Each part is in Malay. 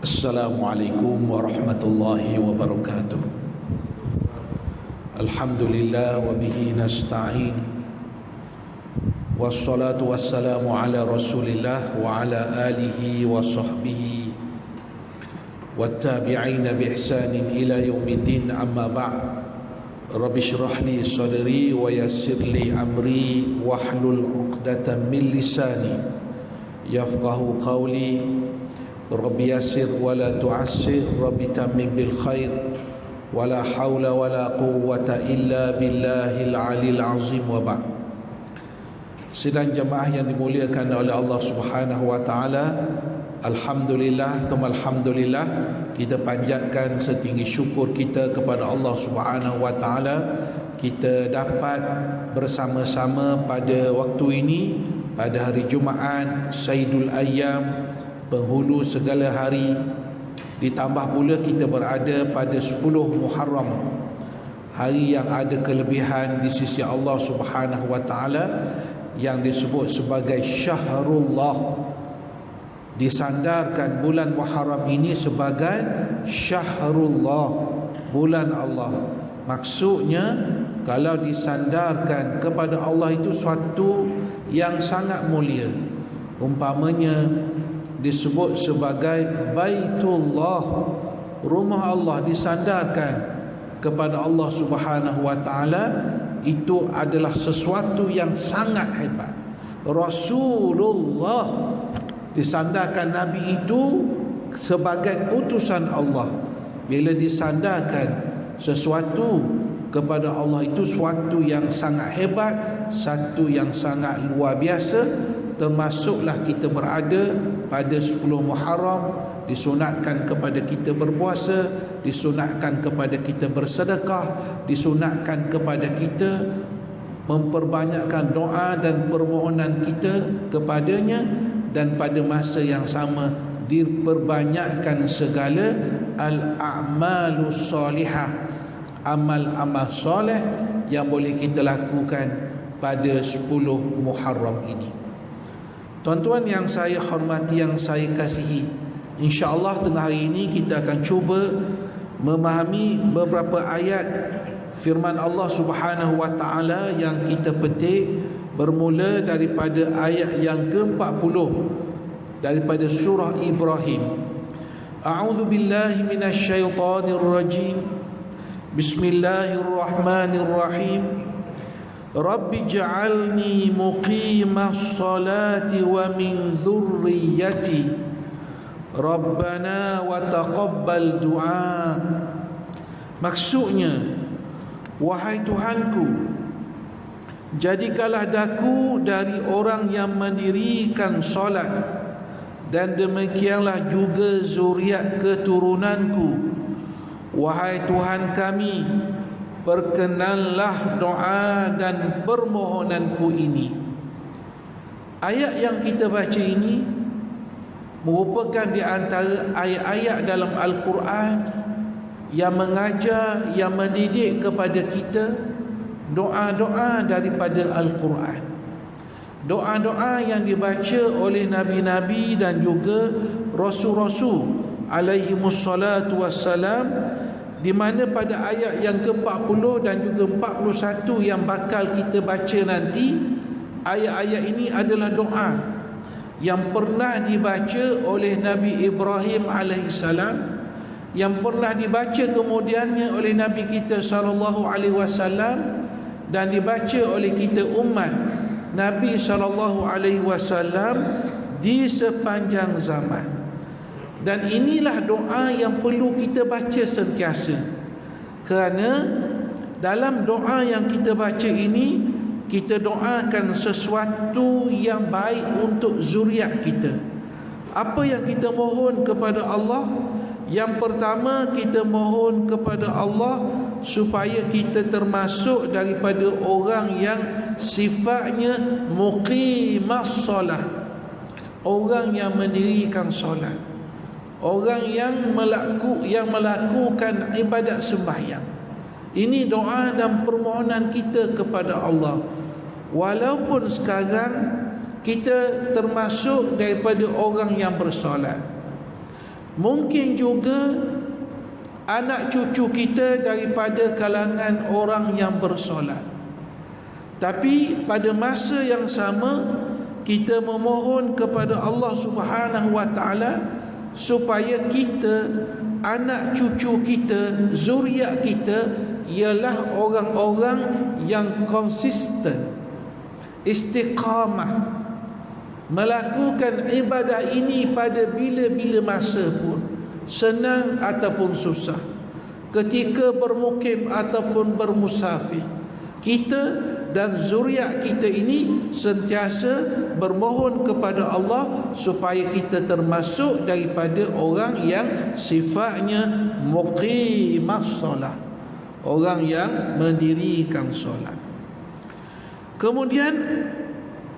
Assalamualaikum warahmatullahi wabarakatuh. Alhamdulillah wa bihi nasta'in. Wassalatu wassalamu ala Rasulillah wa ala alihi wa sahbihi wattabi'ina bi ihsanin ila yaumiddin, amma ba'd. Rabbi shrah li sadri wa yassir li amri wahlul 'uqdatam min lisani yafqahu qawli. Rabbi yassir wa la tu'assir, Rabbi tammim bil khair, wa la hawla wa la quwwata illa billahil aliyil azim, wa ba'd. Sidang jemaah yang dimuliakan oleh Allah Subhanahu wa taala, alhamdulillah, alhamdulillah, kita panjatkan setinggi syukur kita kepada Allah Subhanahu wa taala. Kita dapat bersama-sama pada waktu ini, pada hari Jumaat, Sayyidul Ayyam, penghulu segala hari, ditambah pula kita berada pada 10 Muharram, hari yang ada kelebihan di sisi Allah Subhanahu wa taala, yang disebut sebagai Syahrullah. Disandarkan bulan Muharram ini sebagai Syahrullah, bulan Allah. Maksudnya kalau disandarkan kepada Allah itu suatu yang sangat mulia. Umpamanya disebut sebagai Baitullah, rumah Allah, disandarkan kepada Allah Subhanahu wa taala, itu adalah sesuatu yang sangat hebat. Rasulullah, disandarkan Nabi itu sebagai utusan Allah. Bila disandarkan sesuatu kepada Allah, itu suatu yang sangat hebat, satu yang sangat luar biasa. Termasuklah kita berada pada 10 Muharram, disunatkan kepada kita berpuasa, disunatkan kepada kita bersedekah, disunatkan kepada kita memperbanyakkan doa dan permohonan kita kepadanya, dan pada masa yang sama diperbanyakkan segala al-a'malus salihah, amal-amal soleh yang boleh kita lakukan pada 10 Muharram ini. Tuan-tuan yang saya hormati, yang saya kasihi, insya-Allah tengah hari ini kita akan cuba memahami beberapa ayat firman Allah Subhanahu wa taala yang kita petik, bermula daripada ayat yang ke-40 daripada surah Ibrahim. A'udzu billahi minasyaitonir rajim. Bismillahirrahmanirrahim. Rabbi ja'alni muqimas salati wa min dhurriyyati Rabbana wa taqabbal du'a. Maksudnya, wahai Tuhanku, jadikanlah daku dari orang yang mendirikan solat, dan demikianlah juga zuriat keturunanku. Wahai Tuhan kami, perkenanlah doa dan permohonanku ini. Ayat yang kita baca ini merupakan di antara ayat-ayat dalam Al-Quran yang mengajar, yang mendidik kepada kita doa-doa daripada Al-Quran. Doa-doa yang dibaca oleh Nabi-Nabi dan juga Rasul-Rasul alaihimussalatu wassalam, di mana pada ayat yang ke-40 dan juga 41 yang bakal kita baca nanti, ayat-ayat ini adalah doa yang pernah dibaca oleh Nabi Ibrahim alaihissalam, yang pernah dibaca kemudiannya oleh Nabi kita sallallahu alaihi wasallam, dan dibaca oleh kita umat Nabi sallallahu alaihi wasallam di sepanjang zaman. Dan inilah doa yang perlu kita baca sentiasa, kerana dalam doa yang kita baca ini, kita doakan sesuatu yang baik untuk zuriat kita. Apa yang kita mohon kepada Allah? Yang pertama, kita mohon kepada Allah supaya kita termasuk daripada orang yang sifatnya muqimas solat, orang yang mendirikan solat, orang yang melakukan ibadat sembahyang. Ini doa dan permohonan kita kepada Allah. walaupun sekarang kita termasuk daripada orang yang bersolat, mungkin juga anak cucu kita daripada kalangan orang yang bersolat, tapi pada masa yang sama kita memohon kepada Allah Subhanahu wa taala supaya kita, anak cucu kita, zuriat kita ialah orang-orang yang konsisten, istiqamah, melakukan ibadah ini pada bila-bila masa pun, senang ataupun susah, ketika bermukim ataupun bermusafir. Kita dan zuriat kita ini sentiasa bermohon kepada Allah supaya kita termasuk daripada orang yang sifatnya muqimas solat, orang yang mendirikan solat. Kemudian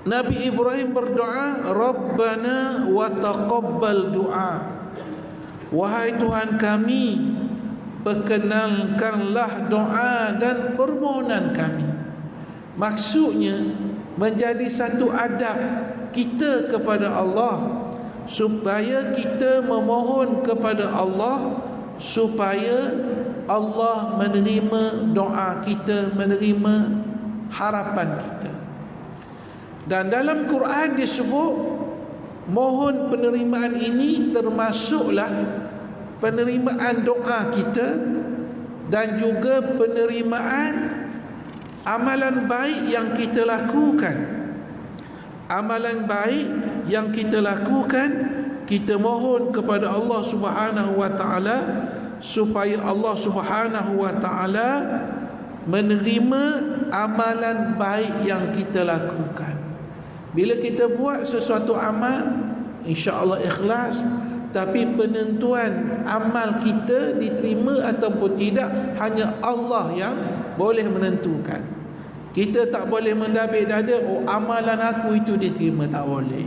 Nabi Ibrahim berdoa, Rabbana wa taqabbal du'a, wahai Tuhan kami, perkenankanlah doa dan permohonan kami. Maksudnya menjadi satu adab kita kepada Allah, supaya kita memohon kepada Allah supaya Allah menerima doa kita, menerima harapan kita. Dan dalam Quran disebut mohon penerimaan ini termasuklah penerimaan doa kita dan juga penerimaan amalan baik yang kita lakukan. Amalan baik yang kita lakukan, kita mohon kepada Allah Subhanahu wa taala supaya Allah Subhanahu wa taala menerima amalan baik yang kita lakukan. Bila kita buat sesuatu amal, insya-Allah ikhlas, tapi penentuan amal kita diterima ataupun tidak hanya Allah yang boleh menentukan. Kita tak boleh mendabik dada, oh amalan aku itu diterima, tak boleh.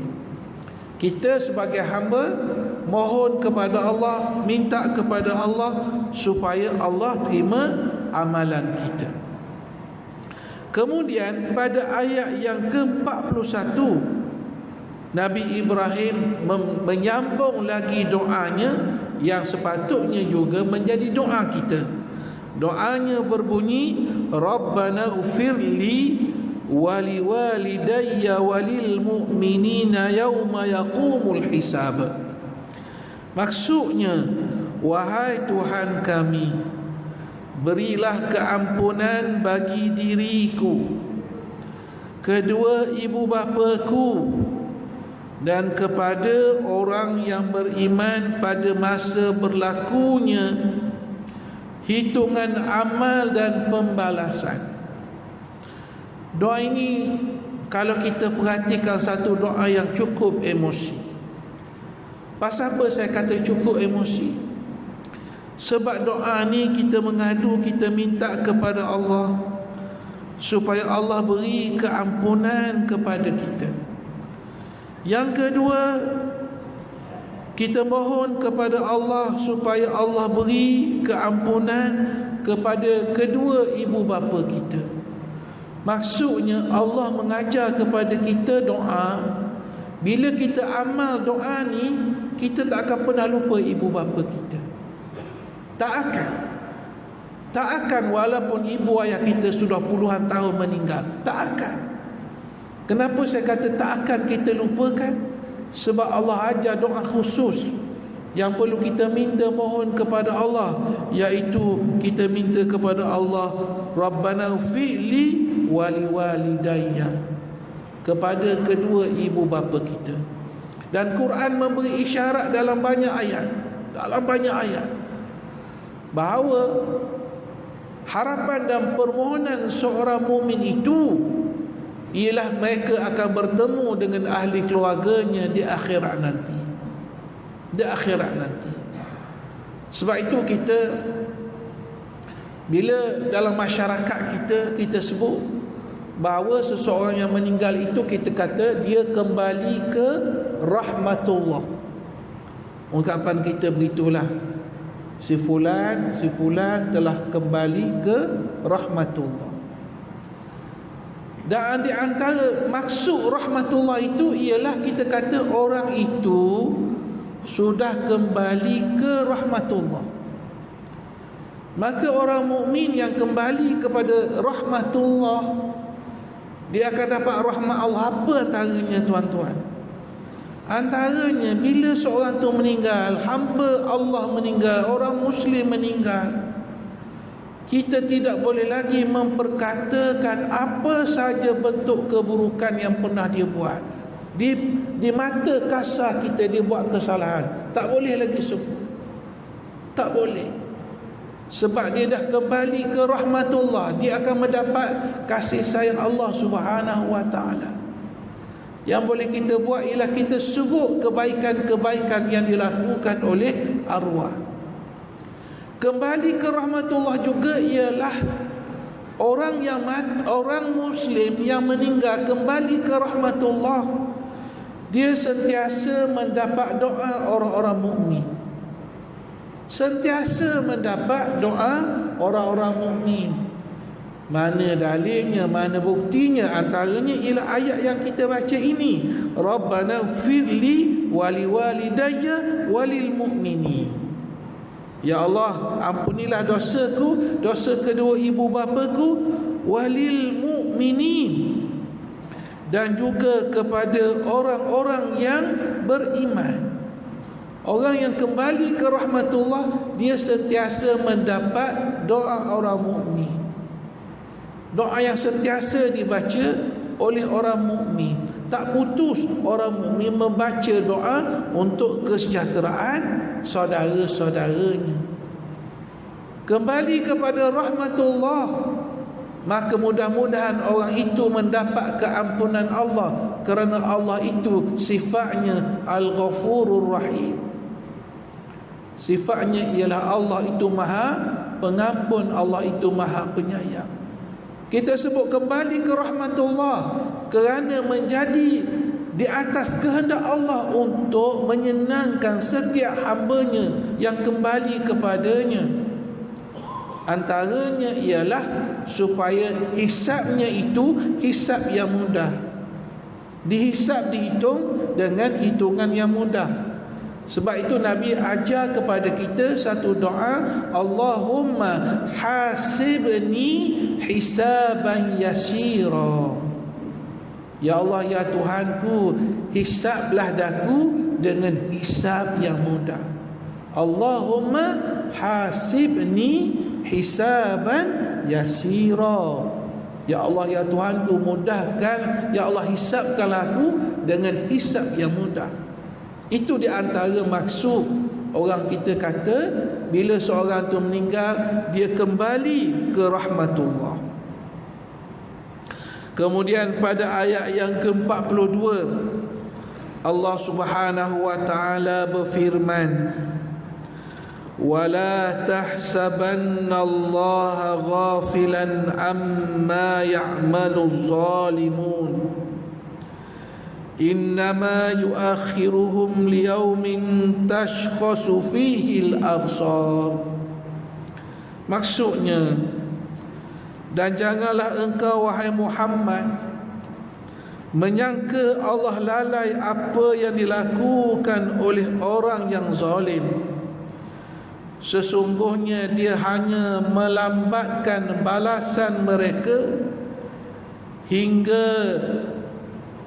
Kita sebagai hamba mohon kepada Allah, minta kepada Allah supaya Allah terima amalan kita. Kemudian pada ayat yang ke-41, Nabi Ibrahim menyambung lagi doanya yang sepatutnya juga menjadi doa kita. Doanya berbunyi, Rabbana ghfirli wa liwalidayya walil mu'minina yawma yaqumul hisab. Maksudnya, wahai Tuhan kami, berilah keampunan bagi diriku, kedua ibu bapaku, dan kepada orang yang beriman pada masa berlakunya hitungan amal dan pembalasan. Doa ini kalau kita perhatikan satu doa yang cukup emosi. Pasal apa saya kata cukup emosi? Sebab doa ni kita mengadu, kita minta kepada Allah supaya Allah beri keampunan kepada kita. Yang kedua, kita mohon kepada Allah supaya Allah beri keampunan kepada kedua ibu bapa kita. Maksudnya Allah mengajar kepada kita doa. Bila kita amal doa ni, kita tak akan pernah lupa ibu bapa kita. Tak akan walaupun ibu ayah kita sudah puluhan tahun meninggal. Tak akan. Kenapa saya kata tak akan kita lupakan? Sebab Allah ajar doa khusus yang perlu kita minta mohon kepada Allah, iaitu kita minta kepada Allah, Rabbana ghfirli wa liwalidayya, kepada kedua ibu bapa kita. Dan Quran memberi isyarat dalam banyak ayat bahawa harapan dan permohonan seorang mukmin itu ialah mereka akan bertemu dengan ahli keluarganya di akhirat nanti. Sebab itu kita, bila dalam masyarakat kita sebut bahawa seseorang yang meninggal itu, kita kata dia kembali ke rahmatullah. Ungkapan kita begitulah, si fulan telah kembali ke rahmatullah. Dan di antara maksud rahmatullah itu ialah kita kata orang itu sudah kembali ke rahmatullah. Maka orang mukmin yang kembali kepada rahmatullah, dia akan dapat rahmat Allah. Apa antaranya tuan-tuan? Antaranya bila seorang tu meninggal, hamba Allah meninggal, orang Muslim meninggal, kita tidak boleh lagi memperkatakan apa saja bentuk keburukan yang pernah dia buat. Di mata kasar kita dia buat kesalahan, tak boleh lagi sebut. Tak boleh. Sebab dia dah kembali ke rahmatullah, dia akan mendapat kasih sayang Allah Subhanahu wa taala. Yang boleh kita buat ialah kita sebut kebaikan-kebaikan yang dilakukan oleh arwah. Kembali ke rahmatullah juga ialah orang Muslim yang meninggal kembali ke rahmatullah, dia sentiasa mendapat doa orang-orang mukmin. Sentiasa mendapat doa orang-orang mukmin. Mana dalilnya, mana buktinya? Antaranya ialah ayat yang kita baca ini, Rabbana firli wali walidayya walil mu'minin. Ya Allah, ampunilah dosaku, dosa kedua ibu bapaku, walil mu'minin, dan juga kepada orang-orang yang beriman. Orang yang kembali ke rahmatullah, dia sentiasa mendapat doa orang mukmin. Doa yang sentiasa dibaca oleh orang mukmin. Tak putus orang mukmin membaca doa untuk kesejahteraan saudara-saudaranya. Kembali kepada rahmatullah, maka mudah-mudahan orang itu mendapat keampunan Allah, kerana Allah itu sifatnya Al-Ghafurur Rahim. Sifatnya ialah Allah itu Maha Pengampun, Allah itu Maha Penyayang. Kita sebut kembali ke rahmatullah kerana menjadi di atas kehendak Allah untuk menyenangkan setiap hambanya yang kembali kepadanya. Antaranya ialah supaya hisabnya itu hisab yang mudah. Dihisab, dihitung dengan hitungan yang mudah. Sebab itu Nabi ajar kepada kita satu doa, Allahumma hasibni hisaban yasira. Ya Allah, ya Tuhanku, hisablah daku dengan hisab yang mudah. Allahumma hasibni hisaban yasira. Ya Allah, ya Tuhanku, mudahkan, ya Allah, hisabkanlah aku dengan hisab yang mudah. Itu di antara maksud orang kita kata bila seorang tu meninggal, dia kembali ke rahmatullah. Kemudian pada ayat yang ke-42, Allah Subhanahu wa taala berfirman, wala tahsabannallaha ghafilan amma ya'maluz zalimun, innama yuakhiruhum liyaumin tashkhasu fihi al-absar. Maksudnya, dan janganlah engkau wahai Muhammad menyangka Allah lalai apa yang dilakukan oleh orang yang zalim. Sesungguhnya dia hanya melambatkan balasan mereka hingga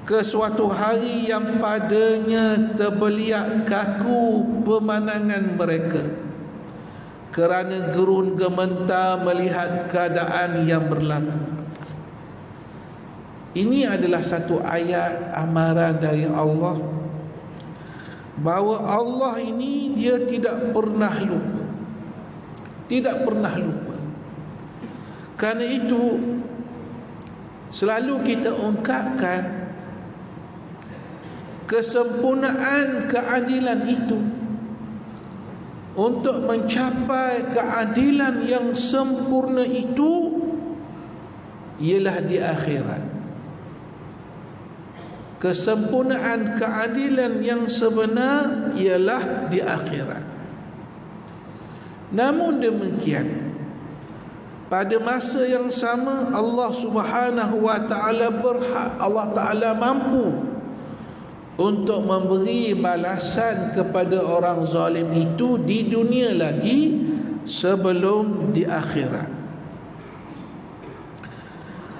ke suatu hari yang padanya terbeliak kaku pemandangan mereka, kerana gerun gementar melihat keadaan yang berlaku. Ini adalah satu ayat amaran dari Allah, bahawa Allah ini dia tidak pernah lupa. Tidak pernah lupa. Kerana itu selalu kita ungkapkan kesempurnaan keadilan itu. Untuk mencapai keadilan yang sempurna itu ialah di akhirat. Kesempurnaan keadilan yang sebenar ialah di akhirat. Namun demikian, pada masa yang sama Allah Subhanahu wa taala Allah taala mampu untuk memberi balasan kepada orang zalim itu di dunia lagi sebelum di akhirat.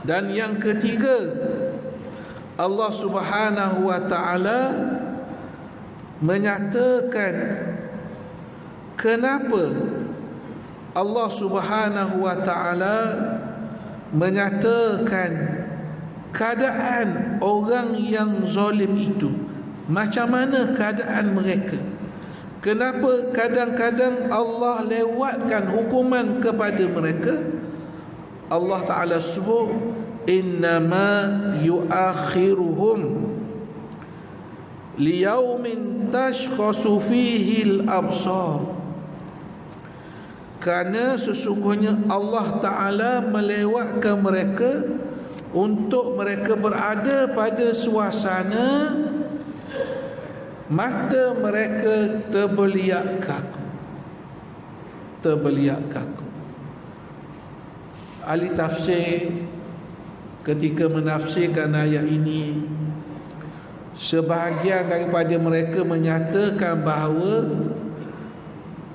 Dan yang ketiga, Allah Subhanahu wa taala menyatakan kenapa Allah Subhanahu wa taala menyatakan keadaan orang yang zalim itu, macam mana keadaan mereka. Kenapa kadang-kadang Allah lewatkan hukuman kepada mereka? Allah Ta'ala sebut innama yuakhiruhum liyaumin tashkhasu fihi al-absar. Kerana sesungguhnya Allah Ta'ala melewatkan mereka untuk mereka berada pada suasana mata mereka terbeliak kaku. Terbeliak kaku. Ahli tafsir ketika menafsirkan ayat ini, sebahagian daripada mereka menyatakan bahawa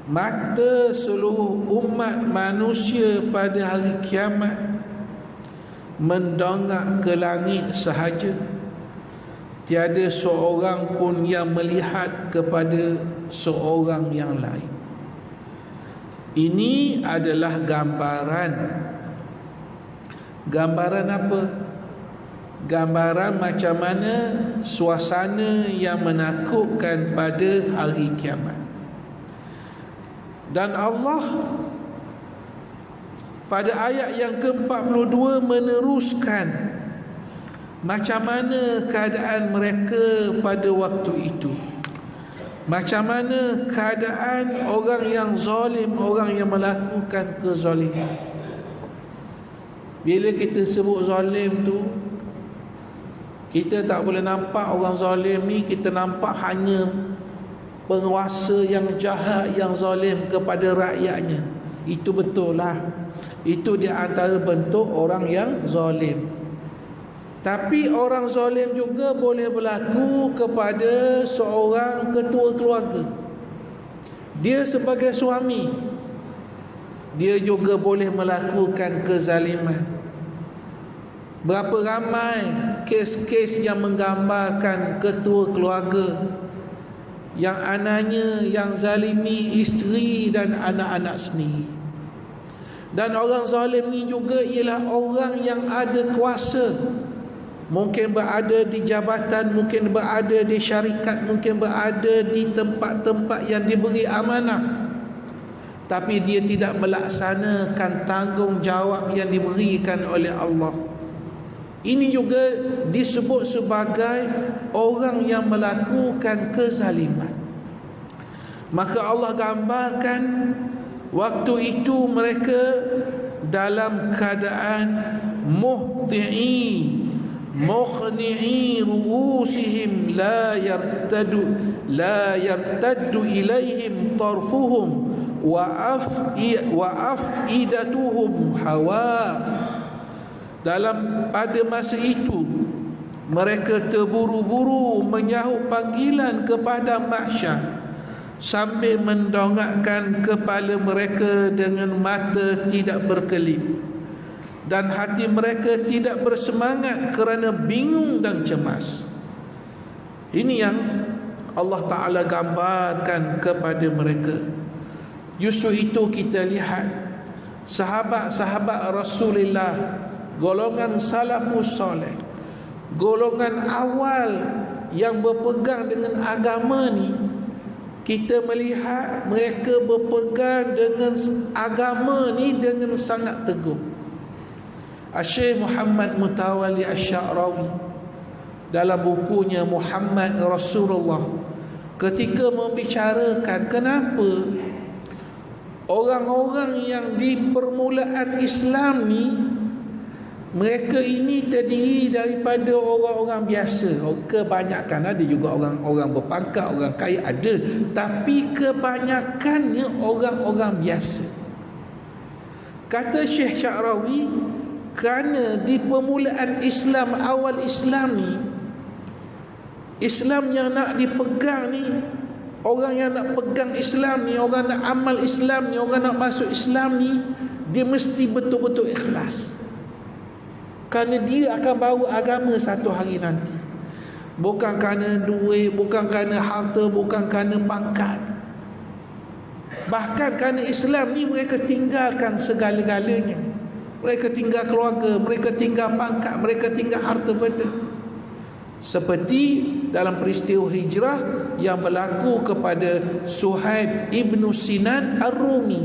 mata seluruh umat manusia pada hari kiamat mendongak ke langit sahaja. Tiada seorang pun yang melihat kepada seorang yang lain. Ini adalah gambaran. Gambaran apa? Gambaran macam mana suasana yang menakutkan pada hari kiamat. Dan Allah pada ayat yang ke-42 meneruskan macam mana keadaan mereka pada waktu itu. Macam mana keadaan orang yang zalim, orang yang melakukan kezaliman. Bila kita sebut zalim tu, kita tak boleh nampak orang zalim ni, kita nampak hanya penguasa yang jahat, yang zalim kepada rakyatnya. Itu betul lah. Itu di antara bentuk orang yang zalim. Tapi orang zalim juga boleh berlaku kepada seorang ketua keluarga. Dia sebagai suami, dia juga boleh melakukan kezaliman. Berapa ramai kes-kes yang menggambarkan ketua keluarga yang anaknya yang zalimi isteri dan anak-anak sendiri. Dan orang zalim ni juga ialah orang yang ada kuasa. Mungkin berada di jabatan, mungkin berada di syarikat, mungkin berada di tempat-tempat yang diberi amanah, tapi dia tidak melaksanakan tanggungjawab yang diberikan oleh Allah. Ini juga disebut sebagai orang yang melakukan kezaliman. Maka Allah gambarkan waktu itu mereka dalam keadaan muhti'in mukhni'i ru'usihim la yartaddu ilaihim tarfuhum wa afidatuhum hawa. Dalam pada masa itu mereka terburu-buru menyahut panggilan kepada mahsyar sambil mendongakkan kepala mereka dengan mata tidak berkelip, dan hati mereka tidak bersemangat kerana bingung dan cemas. Ini yang Allah Ta'ala gambarkan kepada mereka. Justru itu kita lihat sahabat-sahabat Rasulullah, golongan salafus soleh, golongan awal yang berpegang dengan agama ni, kita melihat mereka berpegang dengan agama ni dengan sangat teguh. Syekh Muhammad Mutawalli Asy-Sya'rawi dalam bukunya Muhammad Rasulullah, ketika membicarakan kenapa orang-orang yang di permulaan Islam ni, mereka ini terdiri daripada orang-orang biasa. Kebanyakan, ada juga orang-orang berpangkat, orang kaya ada, tapi kebanyakannya orang-orang biasa. Kata Syekh Sya'rawi, kerana di permulaan Islam, awal Islam ni, Islam yang nak dipegang ni, orang yang nak pegang Islam ni, orang nak amal Islam ni, orang nak masuk Islam ni, dia mesti betul-betul ikhlas. Kerana dia akan bawa agama satu hari nanti. Bukan kerana duit, bukan kerana harta, bukan kerana pangkat. Bahkan kerana Islam ni mereka tinggalkan segala-galanya. Mereka tinggal keluarga, mereka tinggal pangkat, mereka tinggal harta benda. Seperti dalam peristiwa hijrah yang berlaku kepada Suhaib Ibn Sinan Ar-Rumi,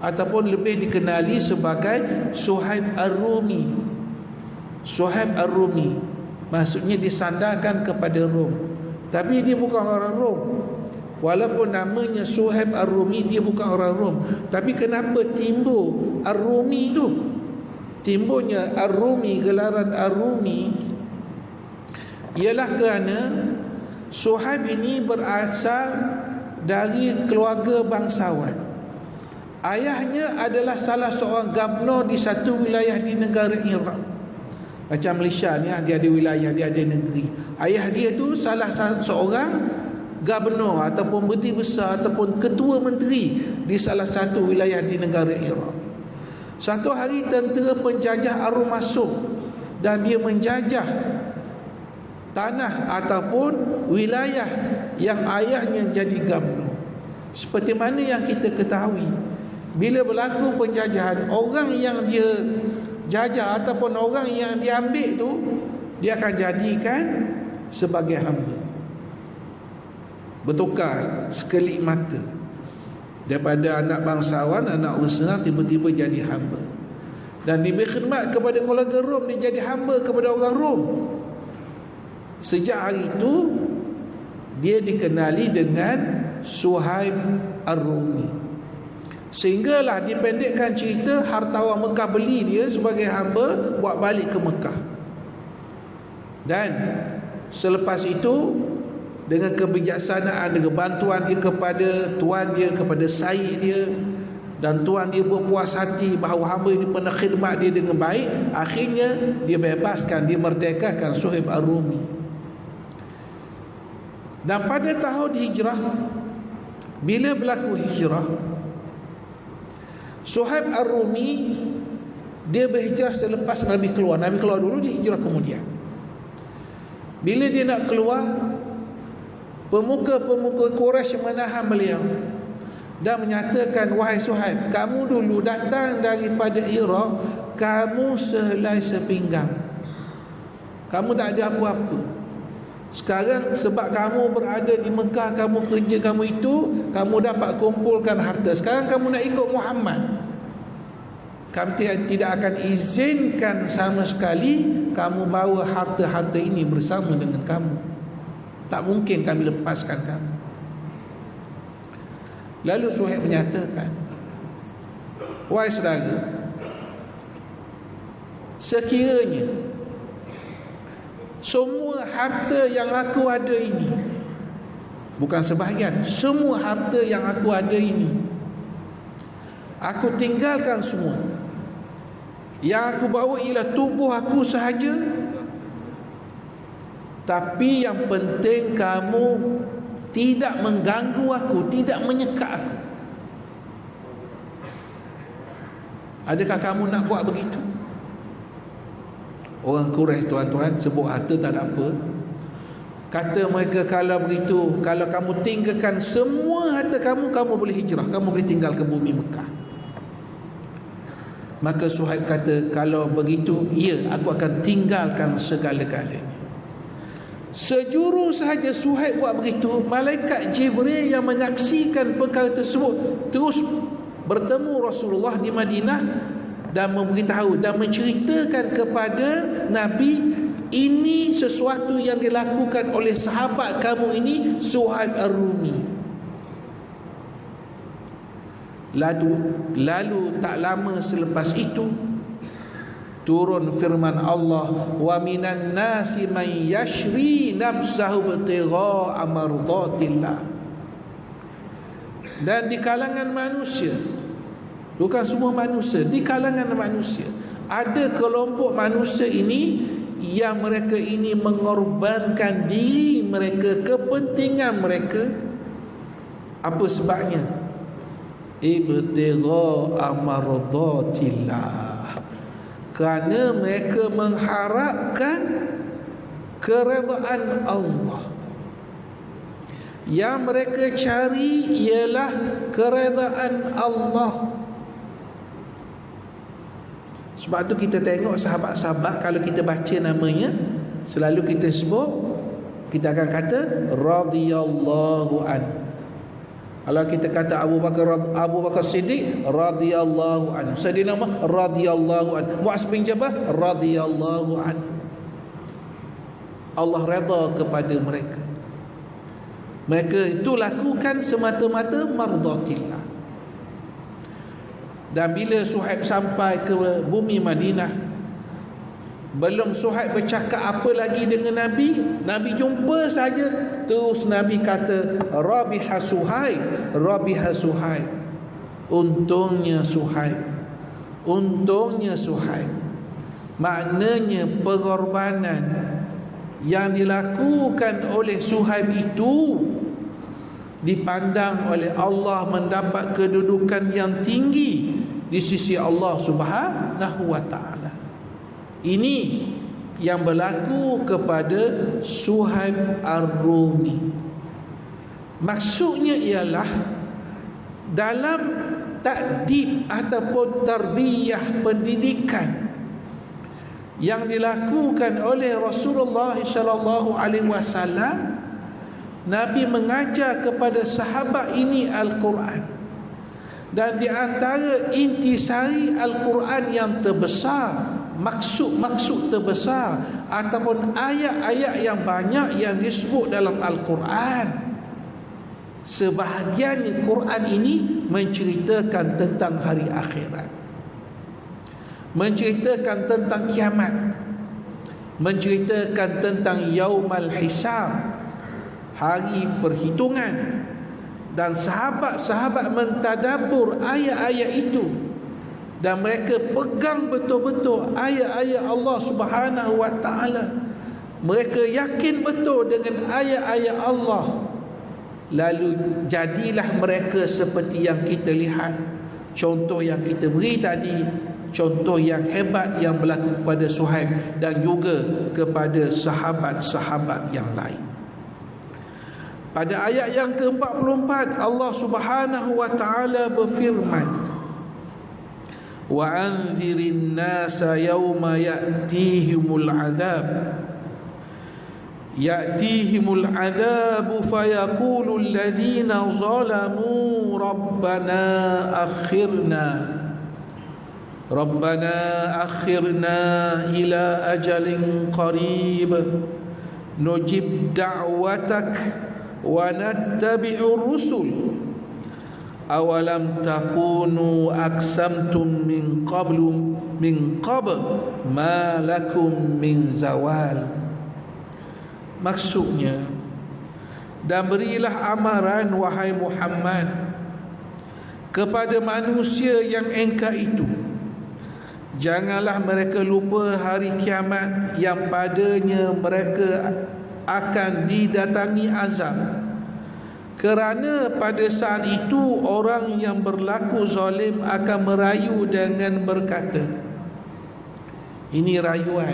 ataupun lebih dikenali sebagai Suhaib Ar-Rumi. Suhaib Ar-Rumi maksudnya disandarkan kepada Rom, tapi dia bukan orang Rom. Walaupun namanya Suhaib Ar-Rumi, dia bukan orang Rom. Tapi kenapa timbul Ar-Rumi tu? Timbulnya Ar-Rumi, gelaran Ar-Rumi, ialah kerana Suhaib ini berasal dari keluarga bangsawan. Ayahnya adalah salah seorang gubernur di satu wilayah di negara Iraq. Macam Malaysia ni, dia ada wilayah, dia ada negeri. Ayah dia tu salah seorang gubernur ataupun menteri besar ataupun ketua menteri di salah satu wilayah di negara Iraq. Satu hari tentera penjajah Arum masuk dan dia menjajah tanah ataupun wilayah yang ayahnya jadi gubernur. Seperti mana yang kita ketahui, bila berlaku penjajahan, orang yang dia jajah ataupun orang yang dia ambil tu, dia akan jadikan sebagai hamba. Bertukar sekelip mata, daripada anak bangsawan, anak usaha, tiba-tiba jadi hamba. Dan dia berkhidmat kepada keluarga Rom, dia jadi hamba kepada orang Rom. Sejak hari itu dia dikenali dengan Suhaib Ar-Rumi. Sehinggalah dipendekkan cerita, hartawan Mekah beli dia sebagai hamba, buat balik ke Mekah. Dan selepas itu, dengan kebijaksanaan, dengan bantuan dia kepada tuan dia, kepada said dia, dan tuan dia berpuas hati bahawa hamba ini pernah khidmat dia dengan baik, akhirnya dia bebaskan, dia merdekakan Suhaib Ar-Rumi. Dan pada tahun hijrah, bila berlaku hijrah, Suhaib Ar-Rumi dia berhijrah selepas Nabi keluar. Nabi keluar dulu, dia hijrah kemudian. Bila dia nak keluar, pemuka-pemuka Quraisy menahan beliau dan menyatakan, wahai Suhaib, kamu dulu datang daripada Iraq, kamu sehelai sepinggang, kamu tak ada apa-apa. Sekarang sebab kamu berada di Mekah, kamu kerja kamu itu, kamu dapat kumpulkan harta. Sekarang kamu nak ikut Muhammad, kami tidak akan izinkan sama sekali kamu bawa harta-harta ini bersama dengan kamu. Tak mungkin kami lepaskan kamu. Lalu Suhaib menyatakan, wahai saudara, sekiranya semua harta yang aku ada ini, bukan sebahagian, semua harta yang aku ada ini, aku tinggalkan semua, yang aku bawa ialah tubuh aku sahaja, tapi yang penting kamu tidak mengganggu aku, tidak menyekat aku. Adakah kamu nak buat begitu? Orang Quraisy, tuan-tuan, sebut harta tak ada apa. Kata mereka, kalau begitu, kalau kamu tinggalkan semua harta kamu, kamu boleh hijrah, kamu boleh tinggal ke bumi Mekah. Maka Suhaib kata, kalau begitu, ya, aku akan tinggalkan segala-galanya. Sejuru sahaja Suhaib buat begitu, malaikat Jibril yang menyaksikan perkara tersebut terus bertemu Rasulullah di Madinah dan memberitahu dan menceritakan kepada Nabi, ini sesuatu yang dilakukan oleh sahabat kamu ini, Suhaib Ar-Rumi. Lalu tak lama selepas itu turun firman Allah, wa minan nasi man yashri nafsahu ibtigha'a mardatillah. Dan di kalangan manusia bukan semua manusia, di kalangan manusia ada kelompok manusia ini yang mereka ini mengorbankan diri mereka, kepentingan mereka. Apa sebabnya? Ibtigha mardatillah, kerana mereka mengharapkan keredaan Allah. Yang mereka cari ialah keredaan Allah. Sebab tu kita tengok sahabat-sahabat, kalau kita baca namanya, selalu kita sebut, kita akan kata radhiyallahu anhu. Kalau kita kata Abu Bakar Siddiq radhiyallahu anhu, Sayyidina Umar radhiyallahu anhu, Muaz bin Jabal radhiyallahu anhu. Allah redha kepada mereka. Mereka itu lakukan semata-mata mardatillah. Dan bila Suhaib sampai ke bumi Madinah, belum Suhaib bercakap apa lagi dengan Nabi, Nabi jumpa saja, terus Nabi kata Rabiha Suhaib, Rabiha Suhaib. Untungnya Suhaib, untungnya Suhaib. Maknanya pengorbanan yang dilakukan oleh Suhaib itu dipandang oleh Allah mendapat kedudukan yang tinggi di sisi Allah Subhanahu wa ta'ala. Ini yang berlaku kepada Suhaib Ar-Rumi. Maksudnya ialah dalam takdib ataupun tarbiyah pendidikan yang dilakukan oleh Rasulullah sallallahu alaihi wasallam, Nabi mengajar kepada sahabat ini Al-Quran. Dan di antara intisari Al-Quran yang terbesar, maksud-maksud terbesar ataupun ayat-ayat yang banyak yang disebut dalam Al-Quran, sebahagian Quran ini menceritakan tentang hari akhirat, menceritakan tentang kiamat, menceritakan tentang yaumal hisab, hari perhitungan. Dan sahabat-sahabat mentadabbur ayat-ayat itu, dan mereka pegang betul-betul ayat-ayat Allah Subhanahu wa ta'ala. Mereka yakin betul dengan ayat-ayat Allah. Lalu jadilah mereka seperti yang kita lihat, contoh yang kita beri tadi, contoh yang hebat yang berlaku kepada Suhaib dan juga kepada sahabat-sahabat yang lain. Pada ayat yang ke-44 Allah Subhanahu wa ta'ala berfirman, wa anzirin nasa yawma ya'tihimul adhab, ya'tihimul adhabu fayaqulu alladhina zalamu rabbana akhirna ila ajalin qarib nujib da'watak wa nattabi'ur rusul awalam takunu aqsamtum min qabl ma lakum min zawal. Maksudnya, dan berilah amaran wahai Muhammad kepada manusia yang engkau itu, janganlah mereka lupa hari kiamat yang padanya mereka akan didatangi azab. Kerana pada saat itu orang yang berlaku zalim akan merayu dengan berkata, ini rayuan,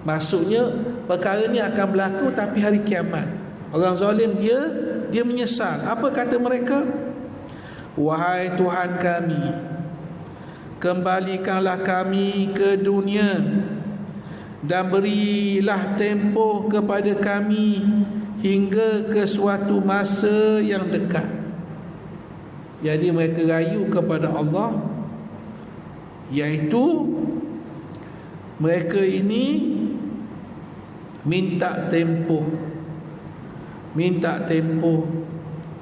maksudnya perkara ni akan berlaku tapi hari kiamat. Orang zalim dia menyesal. Apa kata mereka? Wahai Tuhan kami, kembalikanlah kami ke dunia dan berilah tempoh kepada kami hingga ke suatu masa yang dekat. Jadi mereka rayu kepada Allah, iaitu mereka ini minta tempoh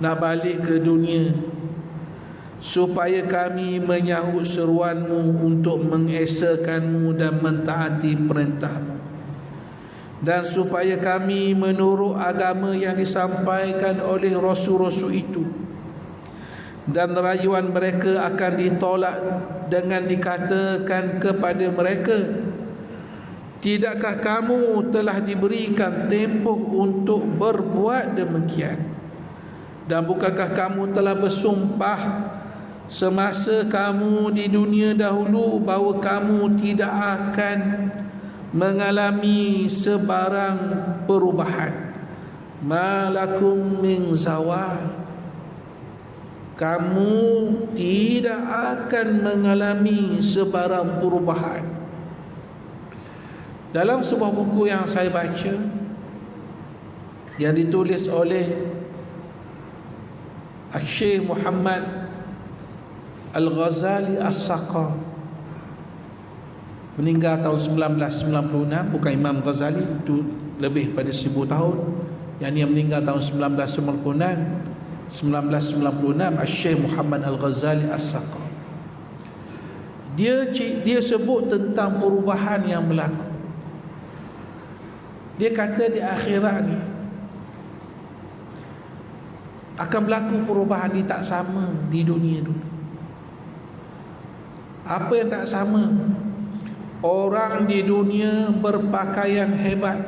nak balik ke dunia supaya kami menyahut seruanmu untuk mengesakanmu dan mentaati perintahmu, dan supaya kami menurut agama yang disampaikan oleh rasul-rasul itu, dan rayuan mereka akan ditolak dengan dikatakan kepada mereka, tidakkah kamu telah diberikan tempoh untuk berbuat demikian? Dan bukankah kamu telah bersumpah semasa kamu di dunia dahulu bahawa kamu tidak akan mengalami sebarang perubahan? Malakum min zawal, kamu tidak akan mengalami sebarang perubahan. Dalam sebuah buku yang saya baca, yang ditulis oleh Syekh Muhammad Al-Ghazali As-Saqa, meninggal tahun 1996. Bukan Imam Ghazali, itu lebih pada 1000 tahun. Yang dia meninggal tahun 1996, Syekh Muhammad Al-Ghazali As-Saqa. Dia sebut tentang perubahan yang berlaku. Dia kata di akhirat ni akan berlaku perubahan ni tak sama di dunia dulu. Apa yang tak sama? Orang di dunia berpakaian hebat.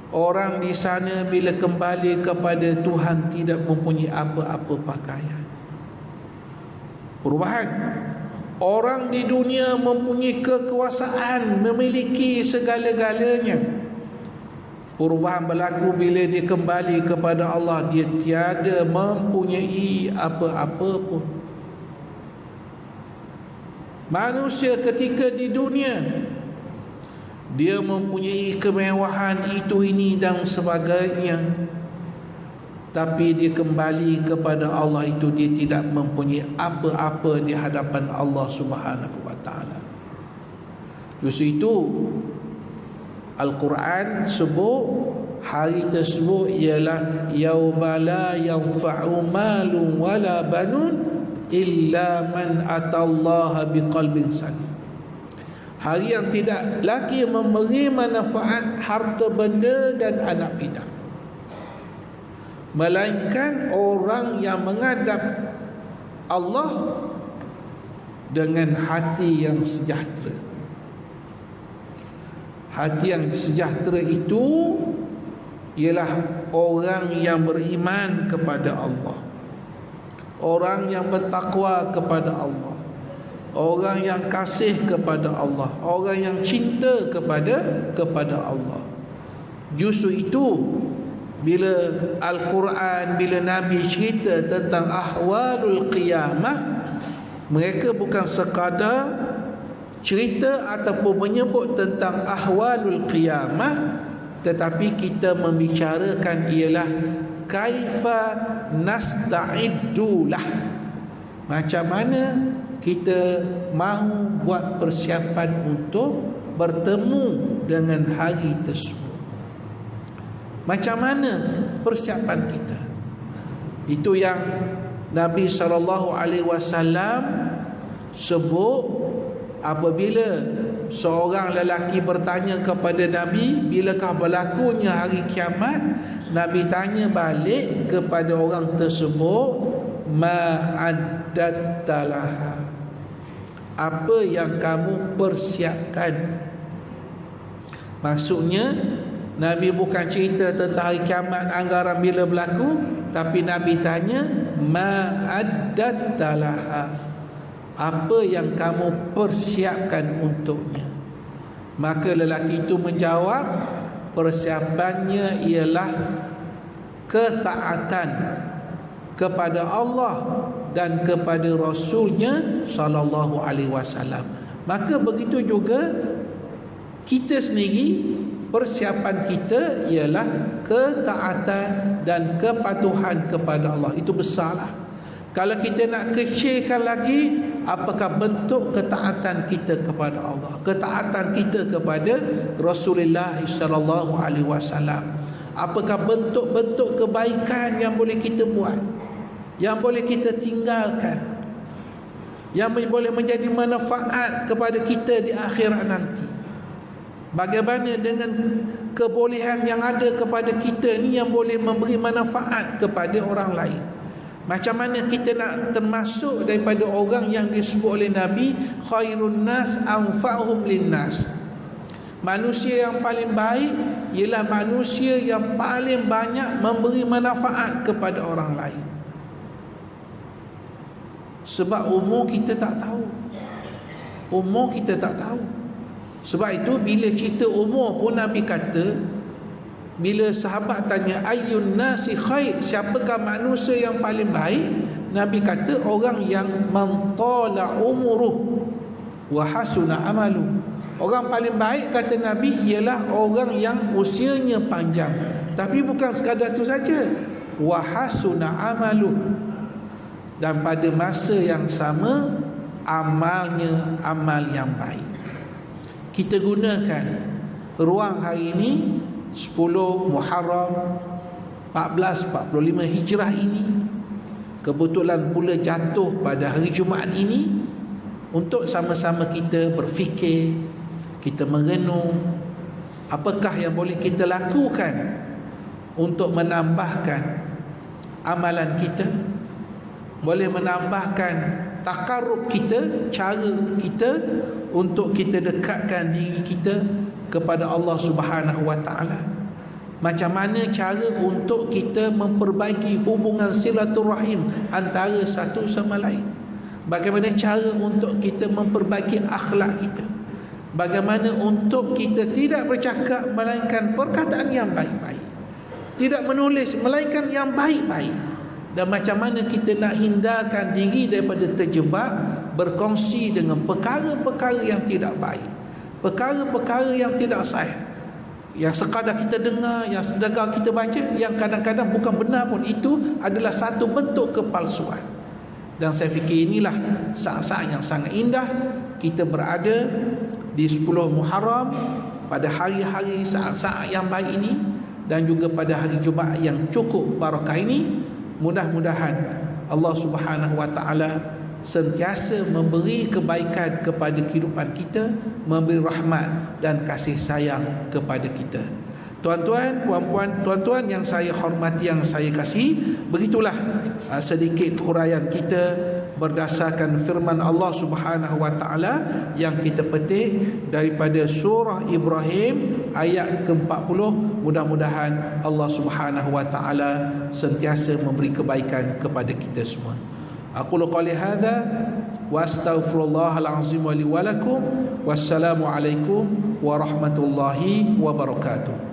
Orang di sana bila kembali kepada Tuhan tidak mempunyai apa-apa pakaian. Perubahan. Orang di dunia mempunyai kekuasaan, memiliki segala-galanya. Perubahan berlaku bila dia kembali kepada Allah, dia tiada mempunyai apa-apa pun. Manusia ketika di dunia, dia mempunyai kemewahan itu ini dan sebagainya, tapi dia kembali kepada Allah itu dia tidak mempunyai apa-apa di hadapan Allah Subhanahu wa taala. Justru itu Al-Quran sebut hari tersebut ialah yauma la yanfa'u malun wala banun illa man atallaha biqalbin salim. Hari yang tidak lagi memberi manfaat harta benda dan anak pinak, melainkan orang yang menghadap Allah dengan hati yang sejahtera. Hati yang sejahtera itu ialah orang yang beriman kepada Allah, orang yang bertakwa kepada Allah, orang yang kasih kepada Allah, orang yang cinta kepada Allah. Justru itu bila Al-Quran, bila Nabi cerita tentang ahwalul qiyamah, mereka bukan sekadar cerita ataupun menyebut tentang ahwalul qiyamah, tetapi kita membicarakan ialah kaifa nasta'iddu lah, macam mana kita mahu buat persiapan untuk bertemu dengan hari tersebut. Macam mana persiapan kita? Itu yang Nabi SAW sebut apabila seorang lelaki bertanya kepada Nabi, bilakah berlakunya hari kiamat? Nabi tanya balik kepada orang tersebut, ma'addattalaha, apa yang kamu persiapkan? Maksudnya Nabi bukan cerita tentang hari kiamat anggaran bila berlaku, tapi Nabi tanya ma'addattalaha, apa yang kamu persiapkan untuknya? Maka lelaki itu menjawab, persiapannya ialah ketaatan kepada Allah dan kepada Rasulnya sallallahu alaihi wasallam. Maka begitu juga kita sendiri, persiapan kita ialah ketaatan dan kepatuhan kepada Allah. Itu besarlah. Kalau kita nak kecilkan lagi, apakah bentuk ketaatan kita kepada Allah, ketaatan kita kepada Rasulullah sallallahu alaihi wasallam? Apakah bentuk-bentuk kebaikan yang boleh kita buat, yang boleh kita tinggalkan, yang boleh menjadi manfaat kepada kita di akhirat nanti? Bagaimana dengan kebolehan yang ada kepada kita ni yang boleh memberi manfaat kepada orang lain? Macam mana kita nak termasuk daripada orang yang disebut oleh Nabi khairun nas anfa'uhum linnas? Manusia yang paling baik ialah manusia yang paling banyak memberi manfaat kepada orang lain. Sebab umur kita tak tahu. Umur kita tak tahu. Sebab itu bila cerita umur pun Nabi kata, bila sahabat tanya ayyun nasi khair, siapakah manusia yang paling baik, Nabi kata orang yang mantala umuruh wa hasuna amalu. Orang paling baik kata Nabi ialah orang yang usianya panjang. Tapi bukan sekadar itu saja, wa hasuna amalu, dan pada masa yang sama amalnya amal yang baik. Kita gunakan ruang hari ini 10 Muharram 1445 Hijrah ini, kebetulan pula jatuh pada hari Jumaat ini, untuk sama-sama kita berfikir, kita merenung apakah yang boleh kita lakukan untuk menambahkan amalan kita, boleh menambahkan takarrub kita, cara kita untuk kita dekatkan diri kita kepada Allah Subhanahu wa taala. Macam mana cara untuk kita memperbaiki hubungan silaturahim antara satu sama lain? Bagaimana cara untuk kita memperbaiki akhlak kita? Bagaimana untuk kita tidak bercakap melainkan perkataan yang baik-baik, tidak menulis melainkan yang baik-baik, dan macam mana kita nak hindarkan diri daripada terjebak berkongsi dengan perkara-perkara yang tidak baik, perkara-perkara yang tidak sahih, yang sekadar kita dengar, yang sekadar kita baca, yang kadang-kadang bukan benar pun. Itu adalah satu bentuk kepalsuan. Dan saya fikir inilah saat-saat yang sangat indah kita berada di 10 Muharram, pada hari-hari saat-saat yang baik ini, dan juga pada hari Jumaat yang cukup barakah ini. Mudah-mudahan Allah Subhanahu wa taala sentiasa memberi kebaikan kepada kehidupan kita, memberi rahmat dan kasih sayang kepada kita. Tuan-tuan, puan-puan, tuan-tuan yang saya hormati, yang saya kasih, begitulah sedikit huraian kita berdasarkan firman Allah Subhanahu wa taala yang kita petik daripada surah Ibrahim ayat ke-40. Mudah-mudahan Allah Subhanahu wa taala sentiasa memberi kebaikan kepada kita semua. Aqulu qali hadza wa astaghfirullahal azim wa li wa lakum. Wassalamu alaikum warahmatullahi wabarakatuh.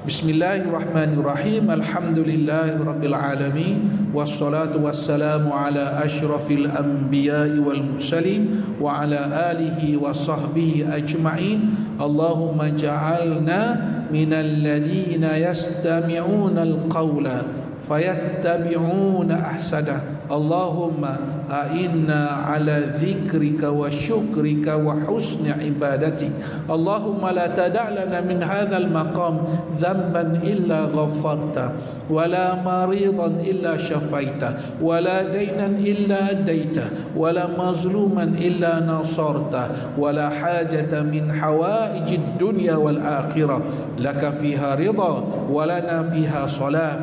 Bismillahirrahmanirrahim. Alhamdulillahi rabbil alamin, wassalatu wassalamu ala asyrafil anbiya'i wal mursalin wa ala alihi wa sahbihi ajma'in. Allahumma ja'alna minal ladhina yastami'una al-qawla fayattabi'una ahsana. Allahumma a'inna ala dhikrika wa syukrika wa husni ibadatik. Allahumma la tada'lana min hadzal maqam dhanban illa ghaffarta, wa la maridan illa syafaita, wa la daynan illa adaita, wa la mazluman illa nasarta, wa la hajata min hawaijid dunya wal akhirah laka fiha ridha wa lana fiha salah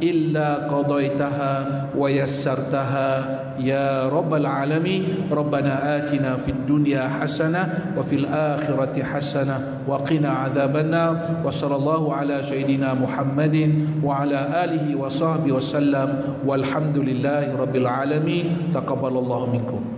illa qadaitaha wa yassartaha ya rabbal alamin. Rabbana atina fid dunya hasanah wa fil akhirati hasanah wa qina adzabannar. Wa sallallahu ala sayyidina Muhammadin wa ala alihi wa sahbihi wasallam walhamdulillahi rabbil alamin. Taqabbalallahu minkum.